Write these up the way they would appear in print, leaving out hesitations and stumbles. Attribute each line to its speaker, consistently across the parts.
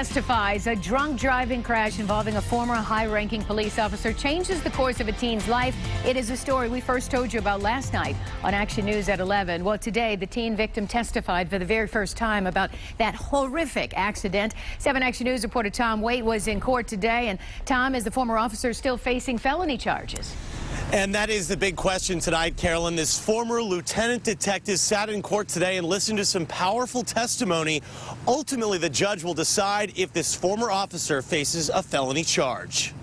Speaker 1: Testifies a drunk driving crash involving a former high-ranking police officer changes the course of a teen's life. It is a story we first told you about last night on Action News at 11. Well, today the teen victim testified for the very first time about that horrific accident. 7 Action News reporter Tom Waite was in court today, and Tom, is the former officer still facing felony charges?
Speaker 2: And that is the big question tonight, Carolyn. This former lieutenant detective sat in court today and listened to some powerful testimony. Ultimately, the judge will decide if this former officer faces a felony charge.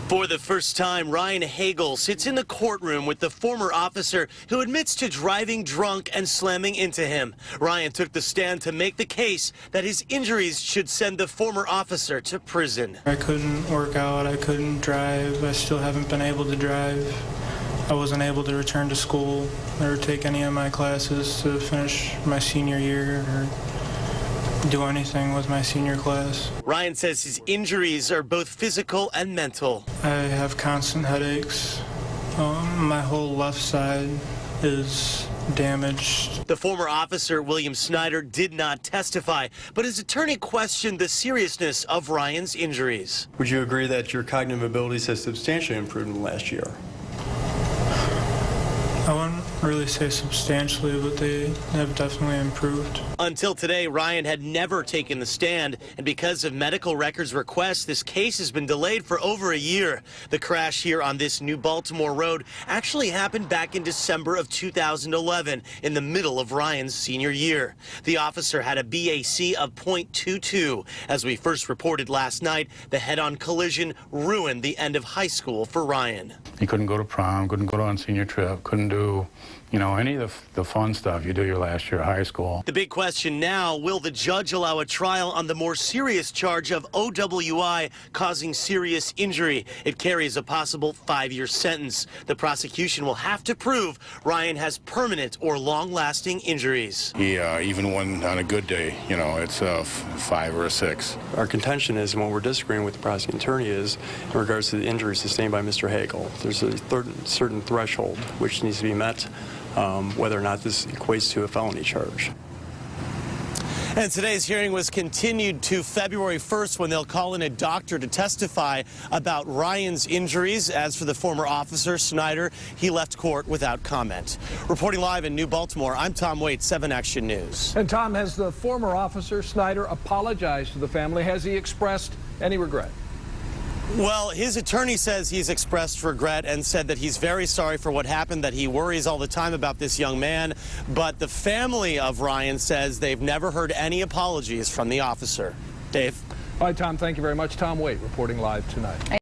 Speaker 2: For the first time, Ryan Hagel sits in the courtroom with the former officer who admits to driving drunk and slamming into him. Ryan took the stand to make the case that his injuries should send the former officer to prison.
Speaker 3: I couldn't work out, I couldn't drive, I still haven't been able to drive. I wasn't able to return to school or take any of my classes to finish my senior year or do anything with my senior class.
Speaker 2: Ryan says his injuries are both physical and mental.
Speaker 3: I have constant headaches. My whole left side is damaged.
Speaker 2: The former officer, William Snyder, did not testify, but his attorney questioned the seriousness of Ryan's injuries.
Speaker 4: Would you agree that your cognitive abilities have substantially improved in the last year?
Speaker 3: I wouldn't really say substantially, but they have definitely improved.
Speaker 2: Until today, Ryan had never taken the stand, and because of medical records requests, this case has been delayed for over a year. The crash here on this New Baltimore road actually happened back in December of 2011, in the middle of Ryan's senior year. The officer had a BAC of .22. As we first reported last night, the head-on collision ruined the end of high school for Ryan.
Speaker 5: He couldn't go to prom, couldn't go on senior trip, couldn't do, any of the fun stuff you do your last year of high school.
Speaker 2: The big question now, will the judge allow a trial on the more serious charge of OWI causing serious injury? It carries a possible 5-year sentence. The prosecution will have to prove Ryan has permanent or long-lasting injuries.
Speaker 5: Even when on a good day, it's a 5 or a 6.
Speaker 4: Our contention is, and what we're disagreeing with the prosecuting attorney is, in regards to the injuries sustained by Mr. Hagel. There's a certain threshold which needs to be met, whether or not this equates to a felony charge.
Speaker 2: And today's hearing was continued to February 1st when they'll call in a doctor to testify about Ryan's injuries. As for the former officer, Snyder, he left court without comment. Reporting live in New Baltimore, I'm Tom Waite, 7 Action News.
Speaker 6: And Tom, has the former officer, Snyder, apologized to the family? Has he expressed any regret?
Speaker 2: Well, his attorney says he's expressed regret and said that he's very sorry for what happened, that he worries all the time about this young man. But the family of Ryan says they've never heard any apologies from the officer. Dave?
Speaker 6: All right, Tom, thank you very much. Tom Waite reporting live tonight.